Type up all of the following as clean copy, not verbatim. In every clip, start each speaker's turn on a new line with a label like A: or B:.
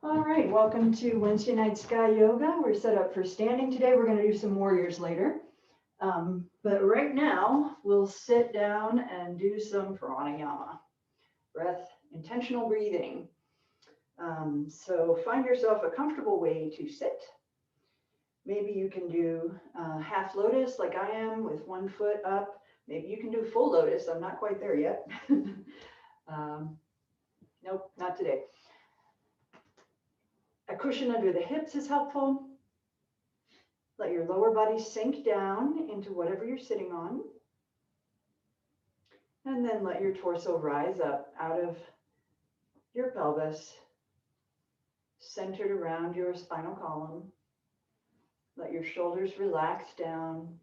A: All right, welcome to Wednesday Night Sky Yoga. We're set up for standing today. We're going to do some warriors later. But right now, we'll sit down and do some pranayama, breath, intentional breathing. So find yourself a comfortable way to sit. Maybe you can do half lotus like I am with one foot up. Maybe you can do full lotus. I'm not quite there yet. Nope, not today. A cushion under the hips is helpful. Let your lower body sink down into whatever you're sitting on. And then let your torso rise up out of your pelvis, centered around your spinal column. Let your shoulders relax down.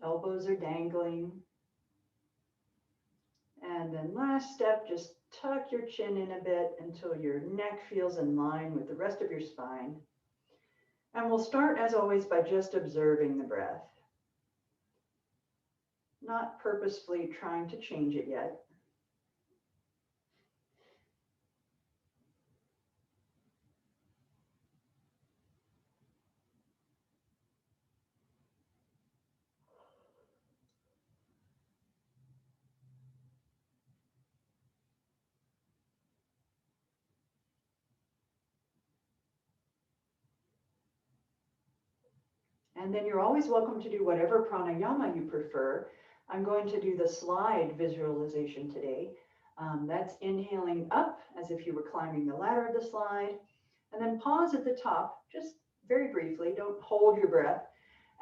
A: Elbows are dangling. And then last step, just tuck your chin in a bit until your neck feels in line with the rest of your spine. And we'll start, as always, by just observing the breath. Not purposefully trying to change it yet. And then you're always welcome to do whatever pranayama you prefer. I'm going to do the slide visualization today. That's inhaling up as if you were climbing the ladder of the slide, and then pause at the top, just very briefly, don't hold your breath,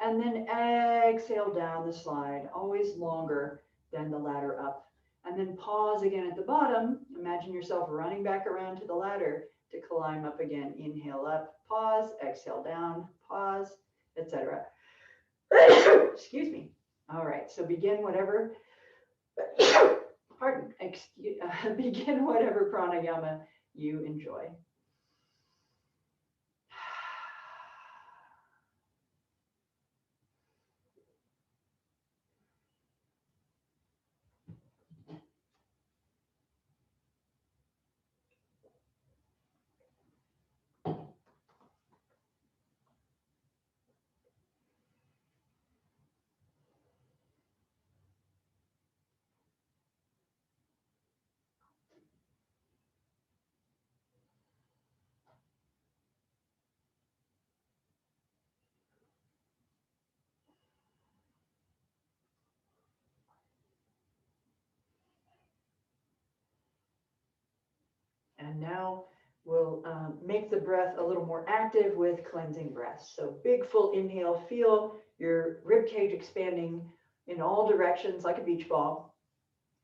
A: and then exhale down the slide, always longer than the ladder up. And then pause again at the bottom. Imagine yourself running back around to the ladder to climb up again. Inhale up, pause, exhale down, pause, etc. Excuse me. All right, so begin whatever, begin whatever pranayama you enjoy. And now we'll make the breath a little more active with cleansing breaths. So big full inhale, feel your rib cage expanding in all directions like a beach ball.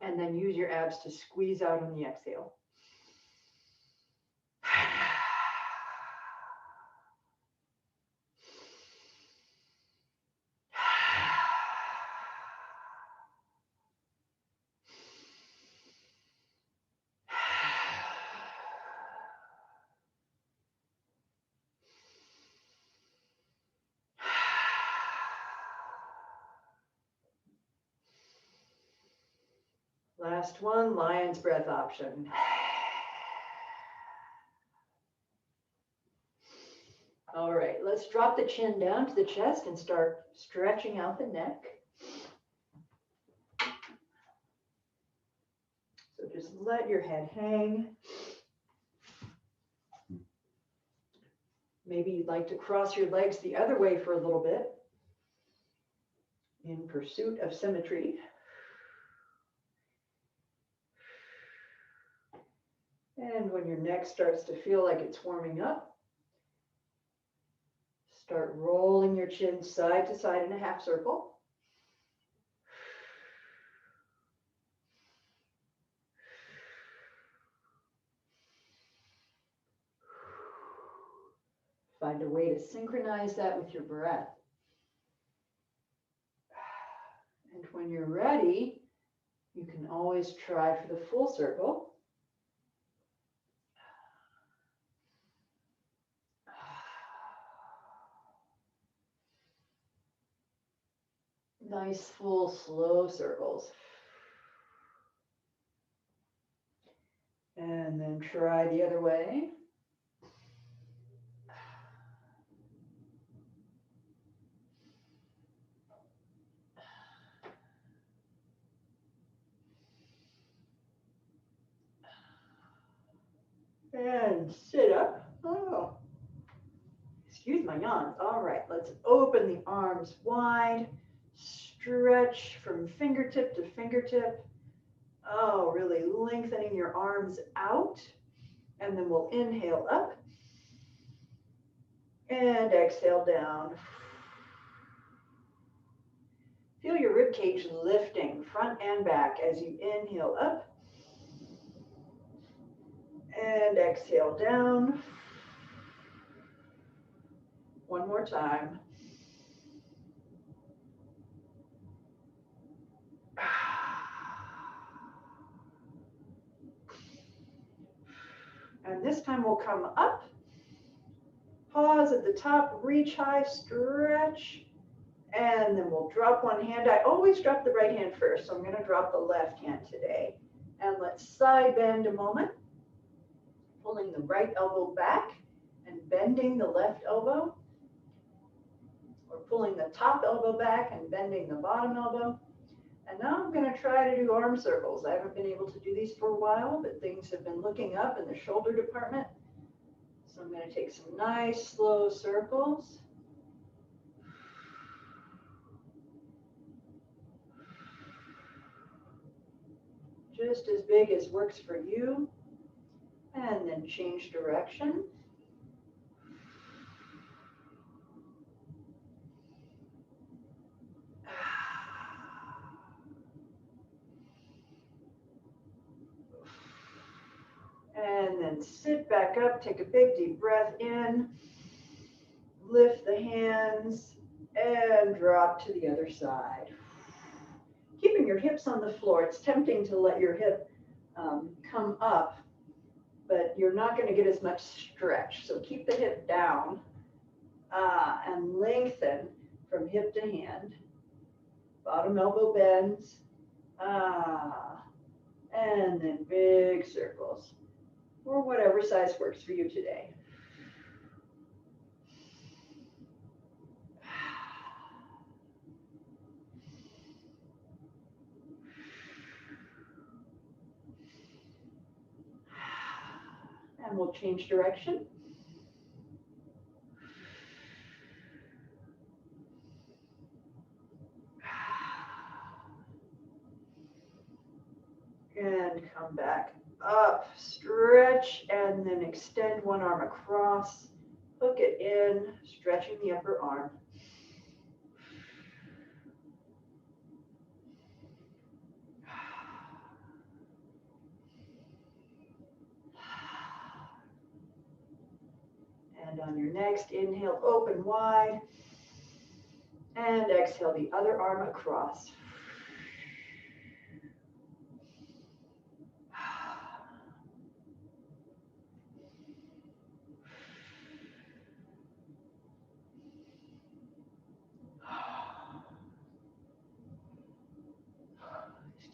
A: And then use your abs to squeeze out on the exhale. Last one, lion's breath option. All right, let's drop the chin down to the chest and start stretching out the neck. So just let your head hang. Maybe you'd like to cross your legs the other way for a little bit in pursuit of symmetry. And when your neck starts to feel like it's warming up, start rolling your chin side to side in a half circle. Find a way to synchronize that with your breath. And when you're ready, you can always try for the full circle. Nice, full, slow circles. And then try the other way. And sit up. Oh, excuse my yawns. All right, let's open the arms wide. Stretch from fingertip to fingertip. Oh, really lengthening your arms out. And then we'll inhale up and exhale down. Feel your rib cage lifting front and back as you inhale up and exhale down. One more time. And this time we'll come up, pause at the top, reach high, stretch, and then we'll drop one hand. I always drop the right hand first, so I'm going to drop the left hand today. And let's side bend a moment, pulling the right elbow back and bending the left elbow. Or pulling the top elbow back and bending the bottom elbow. And now I'm going to try to do arm circles. I haven't been able to do these for a while, but things have been looking up in the shoulder department. So I'm going to take some nice slow circles. Just as big as works for you. And then change direction. And then sit back up, take a big deep breath in, lift the hands, and drop to the other side. Keeping your hips on the floor, it's tempting to let your hip come up, but you're not going to get as much stretch. So keep the hip down and lengthen from hip to hand. Bottom elbow bends, and then big circles. Or whatever size works for you today. And we'll change direction. And come back up, stretch, and then extend one arm across, hook it in, stretching the upper arm. And on your next inhale, open wide, and exhale the other arm across.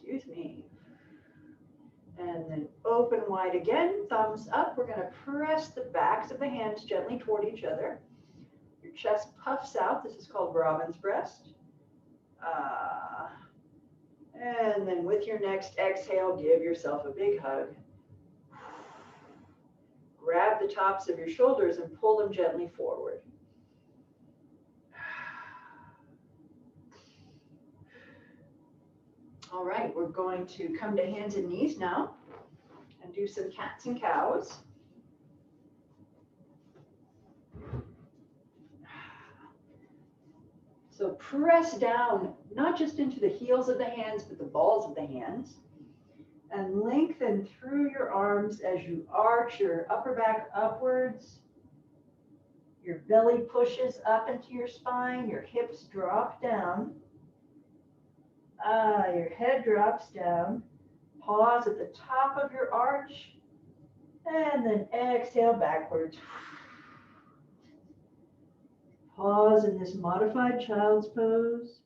A: Excuse me. And then open wide again, thumbs up. We're going to press the backs of the hands gently toward each other. Your chest puffs out. This is called Robin's breast. And then with your next exhale, give yourself a big hug. Grab the tops of your shoulders and pull them gently forward. All right, we're going to come to hands and knees now and do some cats and cows. So press down, not just into the heels of the hands, but the balls of the hands. And lengthen through your arms as you arch your upper back upwards. Your belly pushes up into your spine, your hips drop down. Your head drops down. Pause at the top of your arch. And then exhale backwards. Pause in this modified child's pose.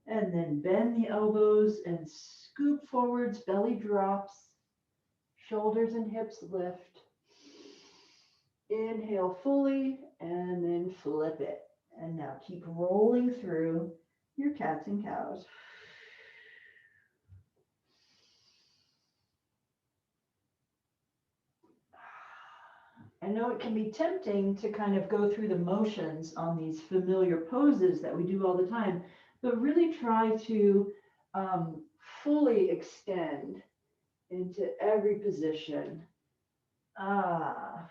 A: And then bend the elbows and scoop forwards, belly drops. Shoulders and hips lift. Inhale fully and then flip it. And now keep rolling through your cats and cows. I know it can be tempting to kind of go through the motions on these familiar poses that we do all the time, but really try to fully extend into every position. Ah.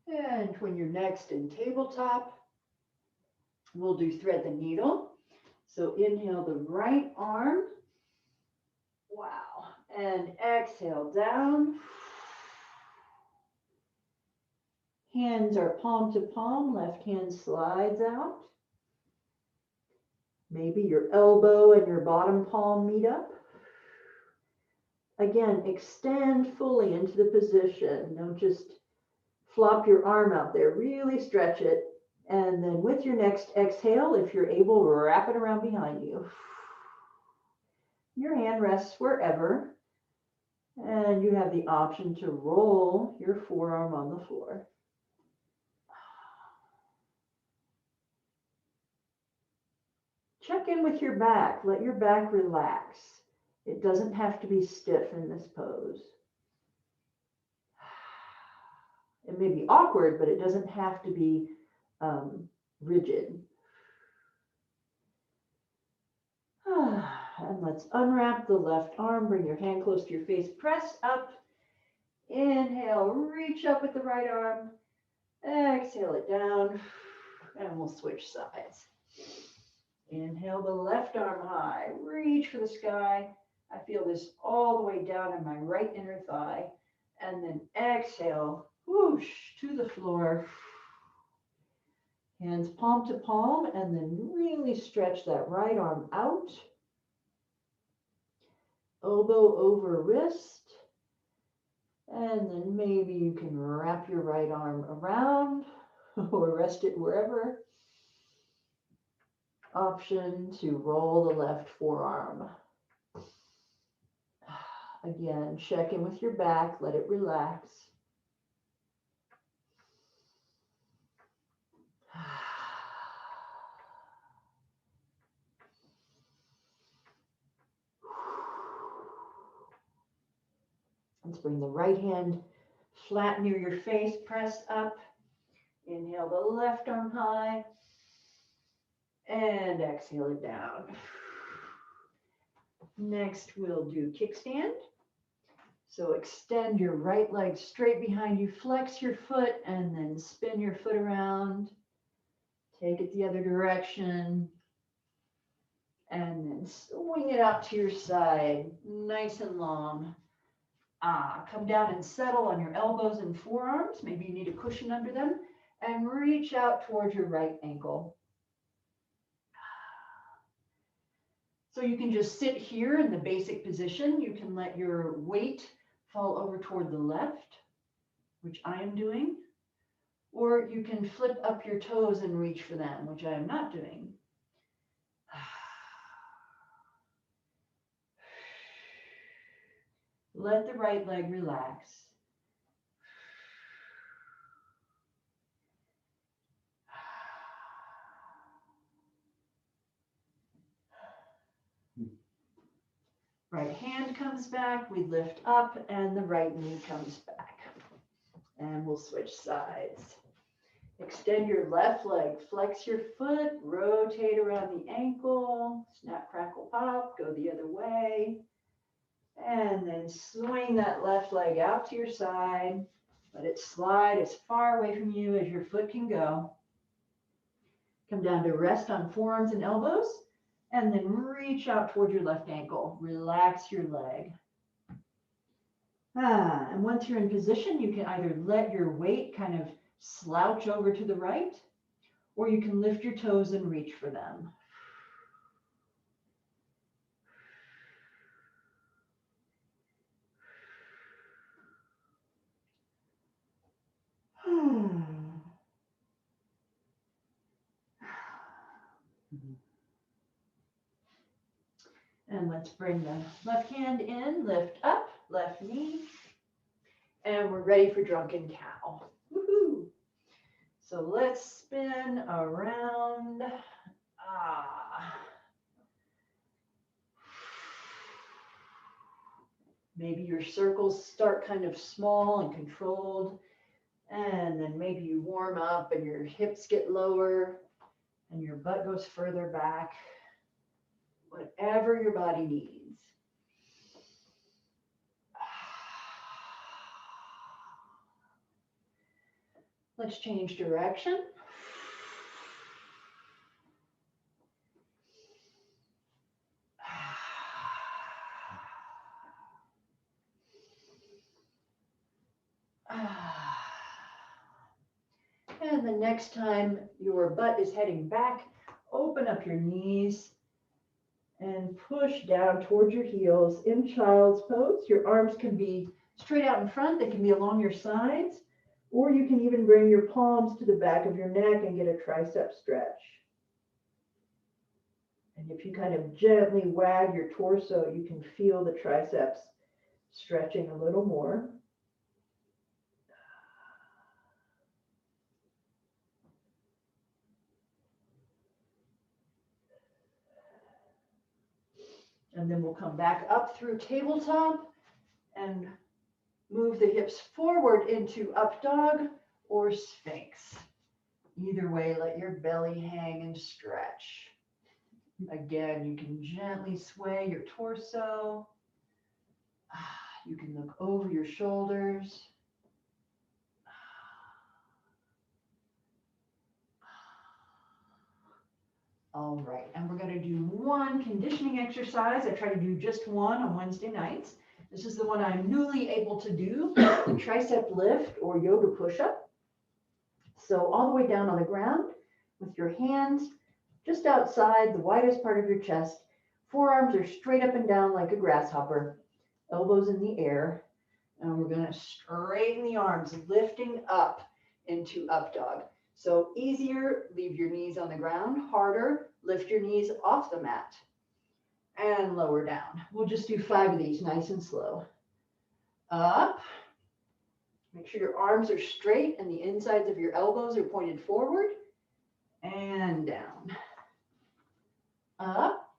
A: And when you're next in tabletop, we'll do thread the needle. So inhale the right arm. Wow. And exhale down. Hands are palm to palm, left hand slides out. Maybe your elbow and your bottom palm meet up. Again, extend fully into the position. Don't just flop your arm out there. Really stretch it. And then with your next exhale, if you're able, wrap it around behind you. Your hand rests wherever. And you have the option to roll your forearm on the floor. Check in with your back. Let your back relax. It doesn't have to be stiff in this pose. It may be awkward, but it doesn't have to be rigid. And let's unwrap the left arm. Bring your hand close to your face. Press up. Inhale, reach up with the right arm. Exhale it down. And we'll switch sides. Inhale the left arm high. Reach for the sky. I feel this all the way down in my right inner thigh. And then exhale, whoosh, to the floor. Hands palm to palm, and then really stretch that right arm out. Elbow over wrist. And then maybe you can wrap your right arm around or rest it wherever. Option to roll the left forearm. Again, check in with your back, let it relax. Let's bring the right hand flat near your face, press up. Inhale the left arm high. And exhale it down. Next, we'll do kickstand. So extend your right leg straight behind you, flex your foot, and then spin your foot around. Take it the other direction. And then swing it out to your side, nice and long. Come down and settle on your elbows and forearms. Maybe you need a cushion under them. And reach out towards your right ankle. So you can just sit here in the basic position. You can let your weight fall over toward the left, which I am doing. Or you can flip up your toes and reach for them, which I am not doing. Let the right leg relax. Right hand comes back, we lift up, and the right knee comes back. And we'll switch sides. Extend your left leg, flex your foot, rotate around the ankle, snap, crackle, pop, go the other way. And then swing that left leg out to your side. Let it slide as far away from you as your foot can go. Come down to rest on forearms and elbows. And then reach out toward your left ankle. Relax your leg. And once you're in position, you can either let your weight kind of slouch over to the right, or you can lift your toes and reach for them. And let's bring the left hand in, lift up, left knee. And we're ready for drunken cow. Woohoo! So let's spin around. Maybe your circles start kind of small and controlled, and then maybe you warm up and your hips get lower and your butt goes further back. Whatever your body needs. Let's change direction. And the next time your butt is heading back, open up your knees and push down towards your heels in child's pose. Your arms can be straight out in front, they can be along your sides, or you can even bring your palms to the back of your neck and get a tricep stretch. And if you kind of gently wag your torso, you can feel the triceps stretching a little more. And then we'll come back up through tabletop and move the hips forward into up dog or sphinx. Either way, let your belly hang and stretch. Again, you can gently sway your torso. You can look over your shoulders. All right, and we're going to do one conditioning exercise. I try to do just one on Wednesday nights. This is the one I'm newly able to do, the tricep lift or yoga push-up. So all the way down on the ground with your hands just outside the widest part of your chest. Forearms are straight up and down like a grasshopper, elbows in the air. And we're going to straighten the arms, lifting up into up dog. So easier, leave your knees on the ground. Harder, lift your knees off the mat and lower down. We'll just do 5 of these, nice and slow. Up. Make sure your arms are straight and the insides of your elbows are pointed forward. And down. Up.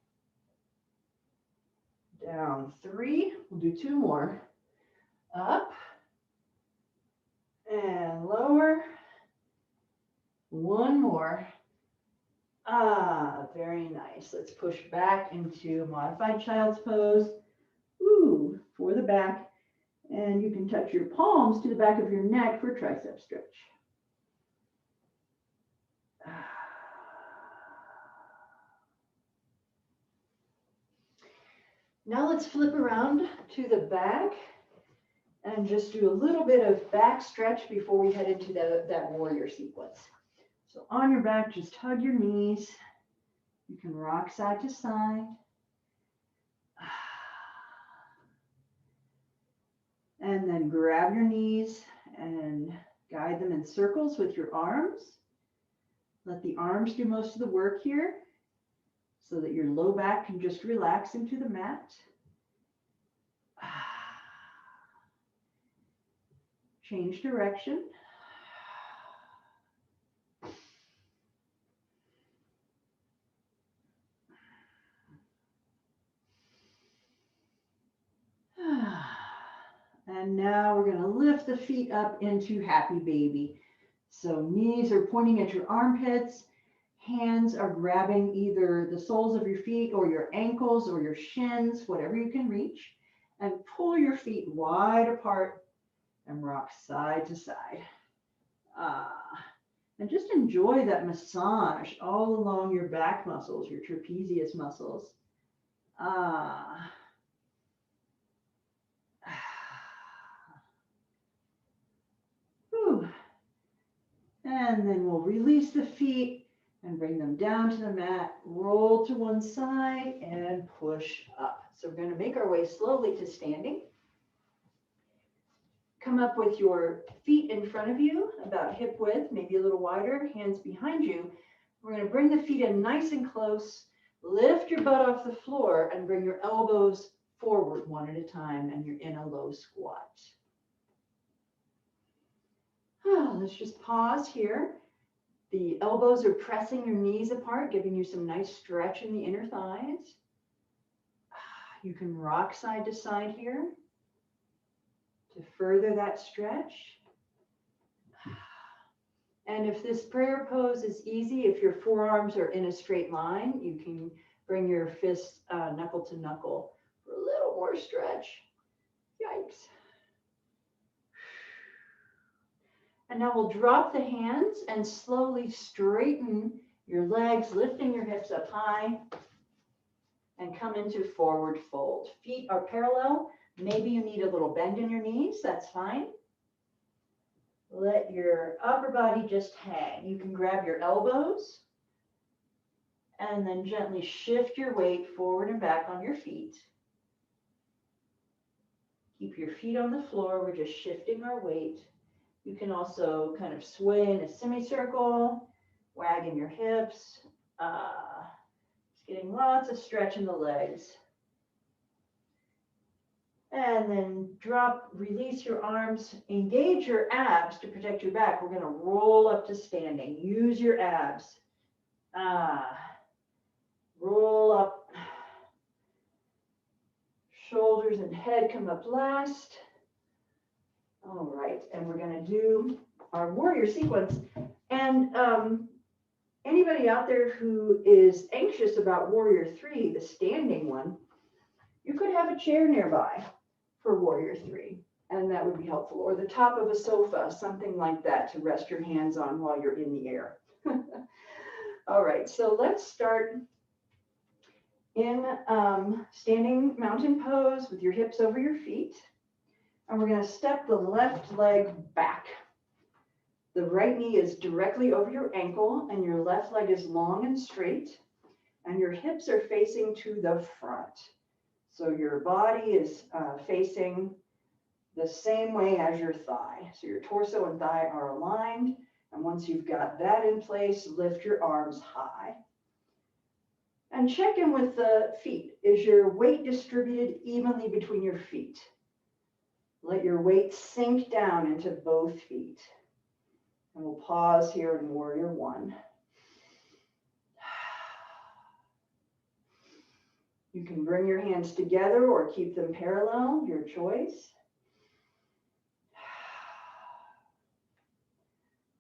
A: Down 3. We'll do 2 more. Up. And lower. 1 more. Very nice. Let's push back into modified child's pose. Ooh, for the back. And you can touch your palms to the back of your neck for tricep stretch. Now let's flip around to the back and just do a little bit of back stretch before we head into that warrior sequence. So on your back, just hug your knees. You can rock side to side. And then grab your knees and guide them in circles with your arms. Let the arms do most of the work here so that your low back can just relax into the mat. Change direction. And now we're going to lift the feet up into happy baby. So knees are pointing at your armpits. Hands are grabbing either the soles of your feet or your ankles or your shins, whatever you can reach. And pull your feet wide apart and rock side to side. And just enjoy that massage all along your back muscles, your trapezius muscles. And then we'll release the feet and bring them down to the mat, roll to one side and push up. So we're going to make our way slowly to standing. Come up with your feet in front of you, about hip width, maybe a little wider, hands behind you. We're going to bring the feet in nice and close, lift your butt off the floor and bring your elbows forward one at a time, and you're in a low squat. Let's just pause here. The elbows are pressing your knees apart, giving you some nice stretch in the inner thighs. You can rock side to side here to further that stretch. And if this prayer pose is easy, if your forearms are in a straight line, you can bring your fists knuckle to knuckle for a little more stretch. Yikes. And now we'll drop the hands and slowly straighten your legs, lifting your hips up high and come into forward fold. Feet are parallel. Maybe you need a little bend in your knees. That's fine. Let your upper body just hang. You can grab your elbows and then gently shift your weight forward and back on your feet. Keep your feet on the floor. We're just shifting our weight. You can also kind of sway in a semicircle, wagging your hips, just getting lots of stretch in the legs. And then drop, release your arms, engage your abs to protect your back. We're going to roll up to standing. Use your abs. Roll up. Shoulders and head come up last. All right, and we're going to do our warrior sequence. And anybody out there who is anxious about warrior 3, the standing one, you could have a chair nearby for warrior 3, and that would be helpful. Or the top of a sofa, something like that to rest your hands on while you're in the air. All right, so let's start in standing mountain pose with your hips over your feet. And we're going to step the left leg back. The right knee is directly over your ankle, and your left leg is long and straight, and your hips are facing to the front. So your body is facing the same way as your thigh. So your torso and thigh are aligned. And once you've got that in place, lift your arms high. And check in with the feet. Is your weight distributed evenly between your feet? Let your weight sink down into both feet. And we'll pause here in warrior 1. You can bring your hands together or keep them parallel, your choice.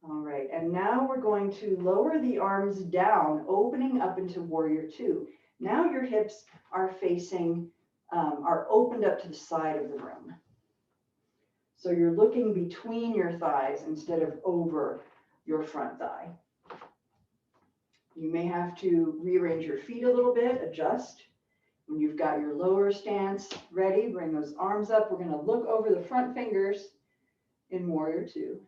A: All right, and now we're going to lower the arms down, opening up into warrior 2. Now your hips are facing, are opened up to the side of the room. So you're looking between your thighs instead of over your front thigh. You may have to rearrange your feet a little bit, adjust. When you've got your lower stance ready, bring those arms up. We're going to look over the front fingers in warrior 2.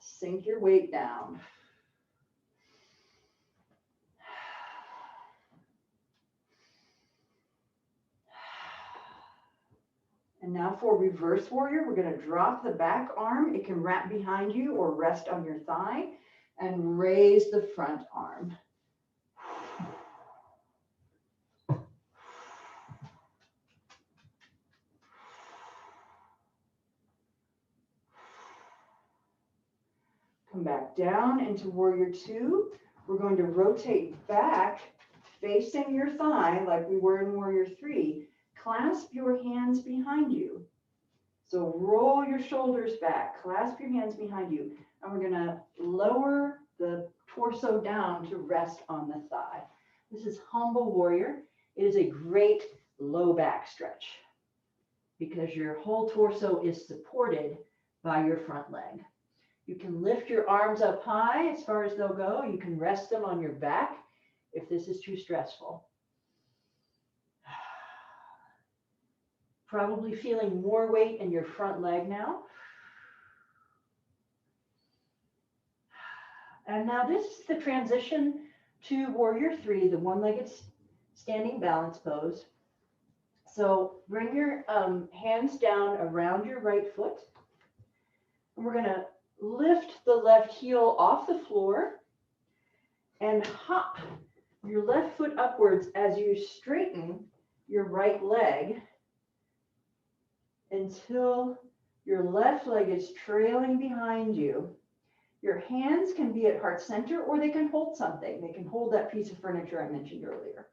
A: Sink your weight down. And now for reverse warrior, we're going to drop the back arm. It can wrap behind you or rest on your thigh, and raise the front arm. Come back down into warrior 2. We're going to rotate back, facing your thigh like we were in warrior 3. Clasp your hands behind you. So roll your shoulders back, clasp your hands behind you, and we're going to lower the torso down to rest on the thigh. This is humble warrior. It is a great low back stretch because your whole torso is supported by your front leg. You can lift your arms up high as far as they'll go. You can rest them on your back if this is too stressful. Probably feeling more weight in your front leg now. And now this is the transition to warrior 3, the one-legged standing balance pose. So bring your hands down around your right foot. And we're going to lift the left heel off the floor and hop your left foot upwards as you straighten your right leg until Your left leg is trailing behind you. Your hands can be at heart center, or they can hold something. They can hold that piece of furniture I mentioned earlier.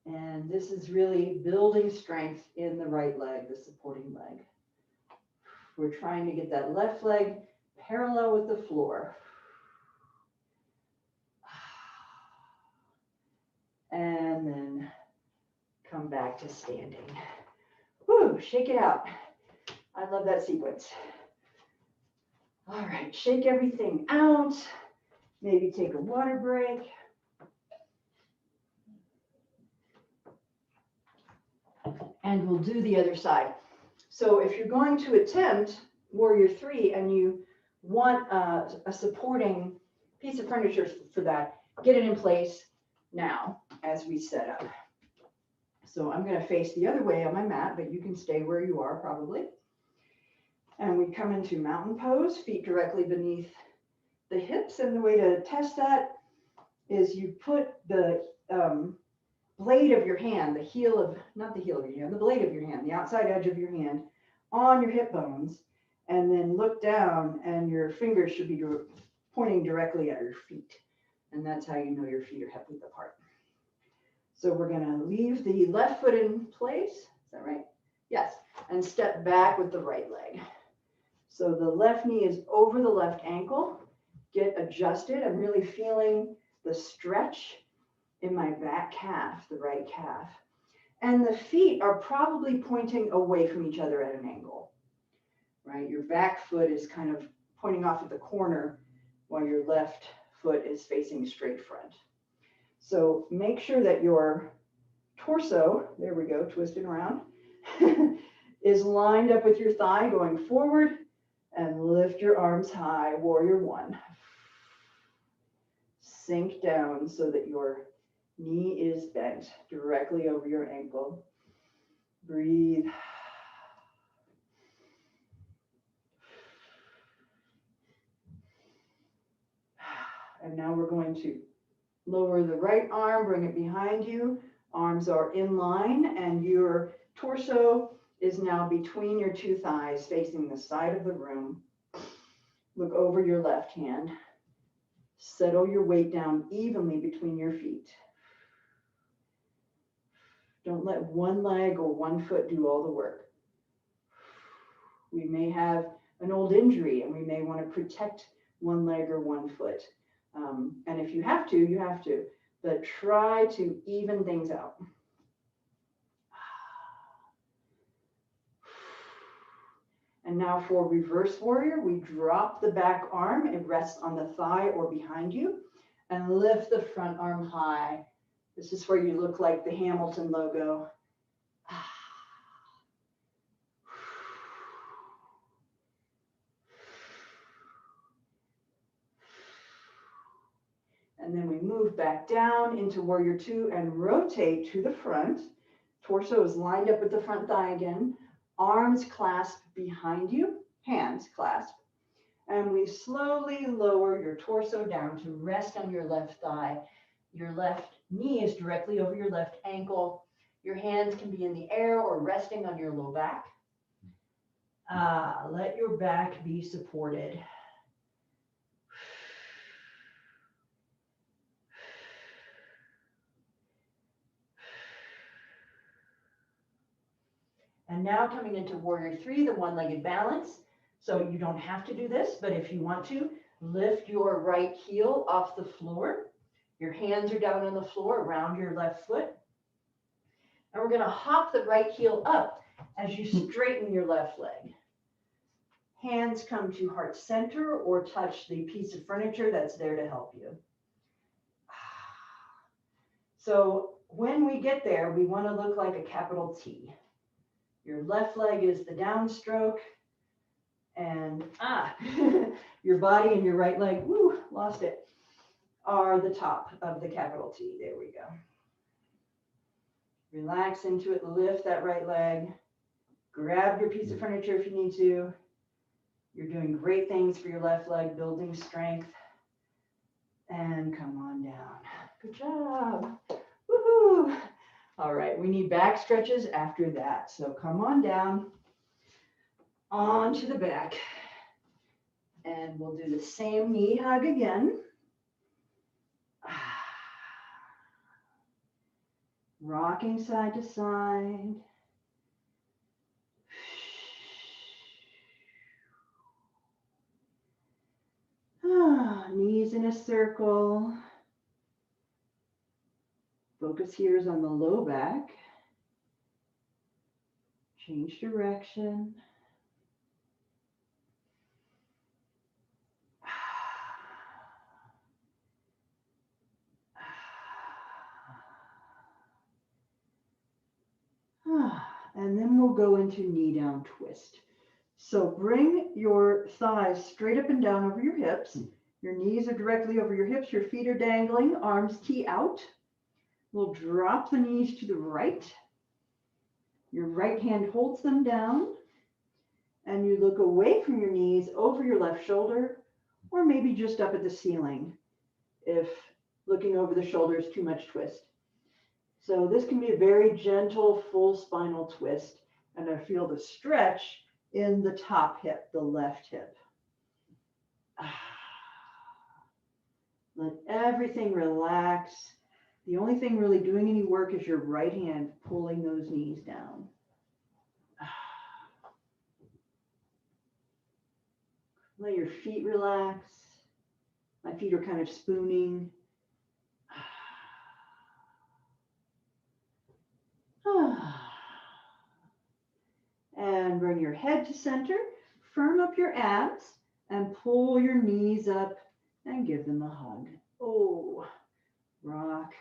A: And this is really building strength in the right leg, the supporting leg. We're trying to get that left leg parallel with the floor. And then come back to standing. Woo, shake it out. I love that sequence. All right, shake everything out. Maybe take a water break. And we'll do the other side. So if you're going to attempt Warrior 3 and you want a supporting piece of furniture for that, get it in place now as we set up. So I'm going to face the other way on my mat, but you can stay where you are probably. And we come into mountain pose, feet directly beneath the hips. And the way to test that is you put the blade of your hand, the heel of, not the heel of your hand, the blade of your hand, the outside edge of your hand on your hip bones, and then look down and your fingers should be pointing directly at your feet. And that's how you know your feet are hip width apart. So we're going to leave the left foot in place. Is that right? Yes. And step back with the right leg. So the left knee is over the left ankle. Get adjusted. I'm really feeling the stretch in my back calf, the right calf. And the feet are probably pointing away from each other at an angle, right? Your back foot is kind of pointing off at the corner while your left foot is facing straight front. So make sure that your torso, there we go, twisting around, is lined up with your thigh going forward, and lift your arms high, Warrior 1. Sink down so that your knee is bent directly over your ankle. Breathe. And now we're going to lower the right arm, bring it behind you. Arms are in line, and your torso is now between your two thighs, facing the side of the room. Look over your left hand. Settle your weight down evenly between your feet. Don't let one leg or one foot do all the work. We may have an old injury, and we may want to protect one leg or one foot. And if you have to, you have to. But try to even things out. And now for reverse warrior, we drop the back arm. It rests on the thigh or behind you. And lift the front arm high. This is where you look like the Hamilton logo. And then we move back down into Warrior 2 and rotate to the front. Torso is lined up with the front thigh again. Arms clasped behind you, hands clasped. And we slowly lower your torso down to rest on your left thigh. Your left knee is directly over your left ankle. Your hands can be in the air or resting on your low back. Let your back be supported. And now coming into Warrior 3, the one-legged balance. So you don't have to do this, but if you want to, lift your right heel off the floor. Your hands are down on the floor around your left foot. And we're going to hop the right heel up as you straighten your left leg. Hands come to heart center or touch the piece of furniture that's there to help you. So when we get there, we want to look like a capital T. Your left leg is the downstroke, and your body and your right leg, woo, lost it, are the top of the capital T. There we go. Relax into it, lift that right leg, grab your piece of furniture if you need to. You're doing great things for your left leg, building strength, and come on down. Good job. Woohoo! All right, we need back stretches after that. So come on down onto the back. And we'll do the same knee hug again. Rocking side to side. Knees in a circle. Focus here is on the low back. Change direction. And then we'll go into knee down twist. So bring your thighs straight up and down over your hips. Your knees are directly over your hips. Your feet are dangling, arms tee out. We'll drop the knees to the right. Your right hand holds them down. And you look away from your knees over your left shoulder, or maybe just up at the ceiling if looking over the shoulder is too much twist. So this can be a very gentle, full spinal twist. And I feel the stretch in the top hip, the left hip. Let everything relax. The only thing really doing any work is your right hand pulling those knees down. Let your feet relax. My feet are kind of spooning. And bring your head to center. Firm up your abs and pull your knees up and give them a hug. Oh, rock.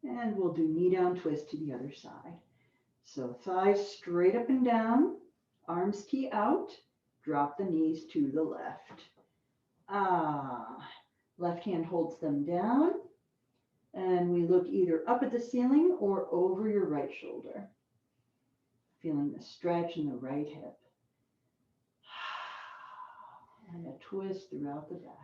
A: And we'll do knee down twist to the other side. So thighs straight up and down, arms tee out, drop the knees to the left. Left hand holds them down. And we look either up at the ceiling or over your right shoulder. Feeling the stretch in the right hip. And a twist throughout the back.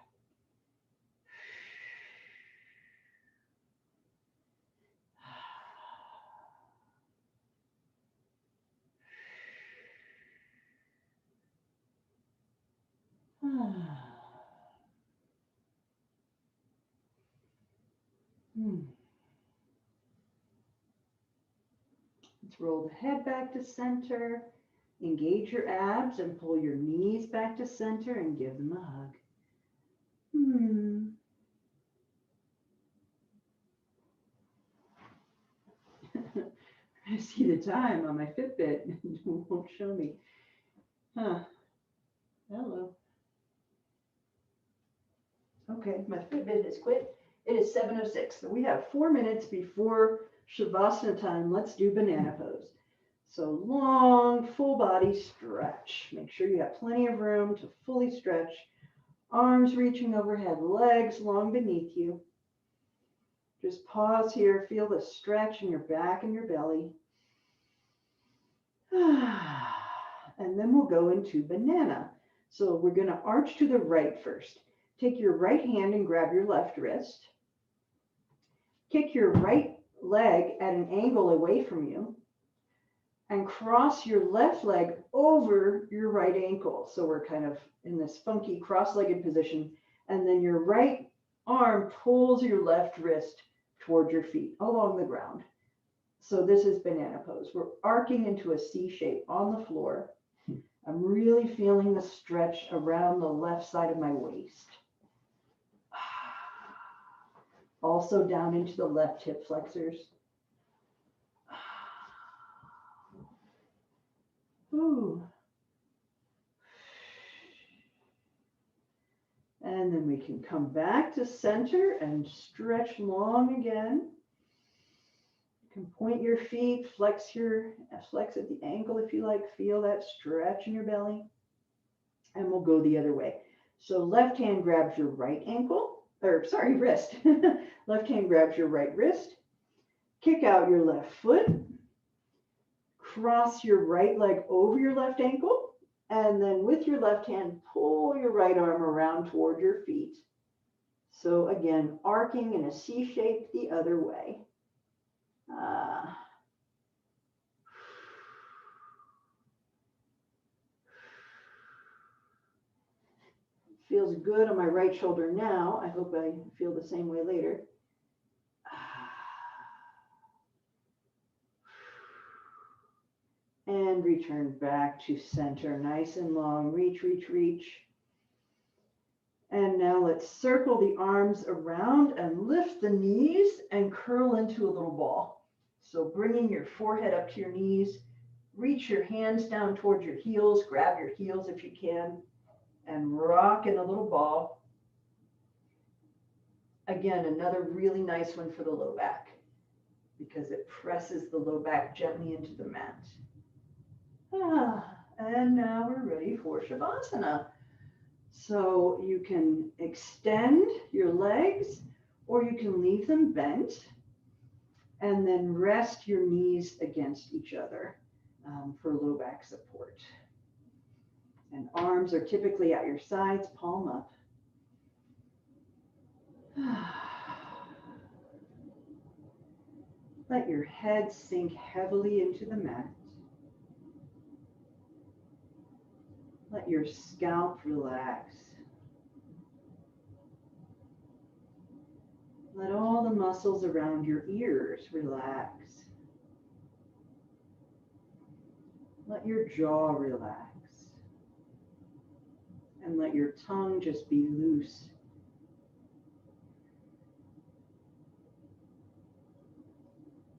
A: Let's roll the head back to center. Engage your abs and pull your knees back to center and give them a hug. I see the time on my Fitbit. It won't show me. Hello. Okay, my Fitbit has quit. It is 7:06. So we have 4 minutes before Shavasana time. Let's do banana pose. So long, full body stretch. Make sure you have plenty of room to fully stretch. Arms reaching overhead, legs long beneath you. Just pause here. Feel the stretch in your back and your belly. And then we'll go into banana. So we're going to arch to the right first. Take your right hand and grab your left wrist. Kick your right leg at an angle away from you. And cross your left leg over your right ankle. So we're kind of in this funky cross-legged position. And then your right arm pulls your left wrist toward your feet along the ground. So this is banana pose. We're arcing into a C shape on the floor. I'm really feeling the stretch around the left side of my waist. Also down into the left hip flexors. Ooh. And then we can come back to center and stretch long again. You can point your feet, flex at the ankle if you like, feel that stretch in your belly. And we'll go the other way. So left hand grabs your right ankle, wrist. Left hand grabs your right wrist. Kick out your left foot. Cross your right leg over your left ankle. And then with your left hand, pull your right arm around toward your feet. So again, arcing in a C shape the other way. Feels good on my right shoulder now. I hope I feel the same way later. And return back to center, nice and long. Reach, reach, reach. And now let's circle the arms around and lift the knees and curl into a little ball. So bringing your forehead up to your knees, reach your hands down towards your heels, grab your heels if you can, and rock in a little ball. Again, another really nice one for the low back because it presses the low back gently into the mat. And now we're ready for Shavasana. So you can extend your legs or you can leave them bent and then rest your knees against each other for low back support. And arms are typically at your sides, palm up. Let your head sink heavily into the mat. Let your scalp relax. Let all the muscles around your ears relax. Let your jaw relax. And let your tongue just be loose.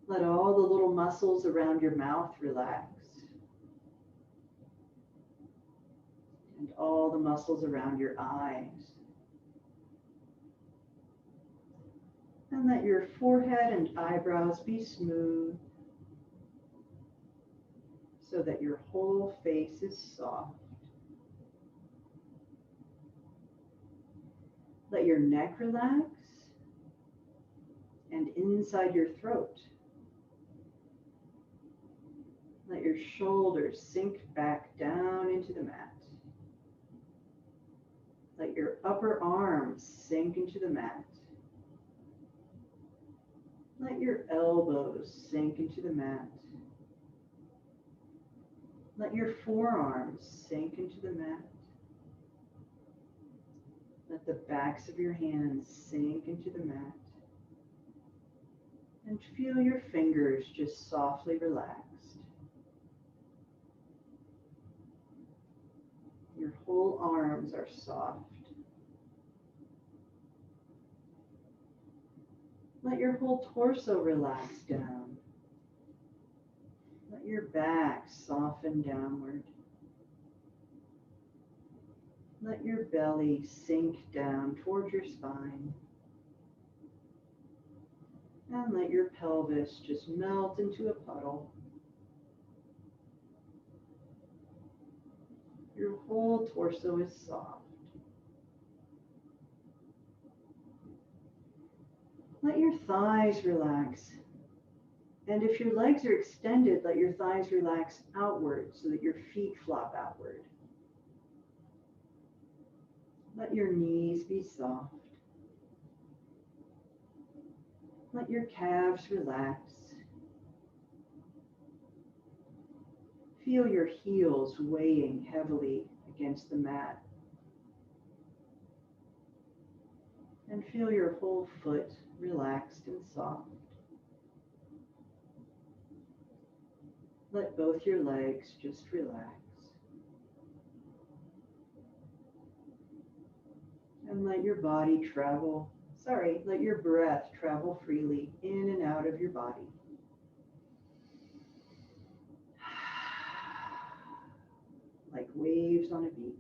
A: Let all the little muscles around your mouth relax. And all the muscles around your eyes. And let your forehead and eyebrows be smooth so that your whole face is soft. Let your neck relax and inside your throat. Let your shoulders sink back down into the mat. Let your upper arms sink into the mat. Let your elbows sink into the mat. Let your forearms sink into the mat. Let the backs of your hands sink into the mat. And feel your fingers just softly relaxed. Your whole arms are soft. Let your whole torso relax down. Let your back soften downward. Let your belly sink down towards your spine. And let your pelvis just melt into a puddle. Your whole torso is soft. Let your thighs relax. And if your legs are extended, let your thighs relax outward so that your feet flop outward. Let your knees be soft. Let your calves relax. Feel your heels weighing heavily against the mat. And feel your whole foot relaxed and soft. Let both your legs just relax. And let your body travel, let your breath travel freely in and out of your body. Like waves on a beach.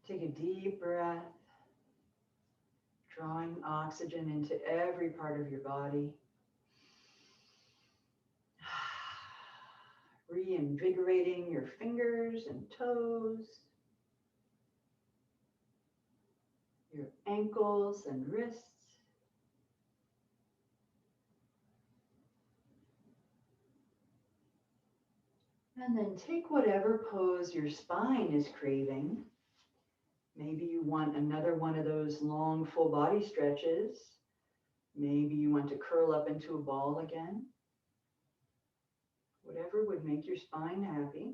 A: Take a deep breath, drawing oxygen into every part of your body. Reinvigorating your fingers and toes, your ankles and wrists. And then take whatever pose your spine is craving. Maybe you want another one of those long full body stretches. Maybe you want to curl up into a ball again. Whatever would make your spine happy.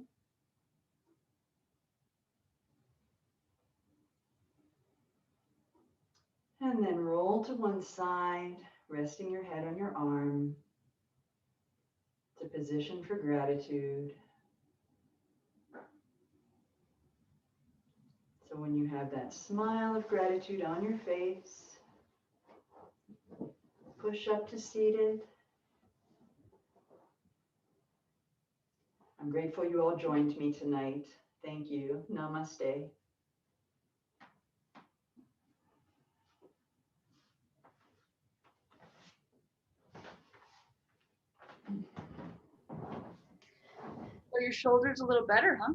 A: And then roll to one side, resting your head on your arm. To position for gratitude. So when you have that smile of gratitude on your face, push up to seated. I'm grateful you all joined me tonight. Thank you. Namaste.
B: Are your shoulders a little better, huh?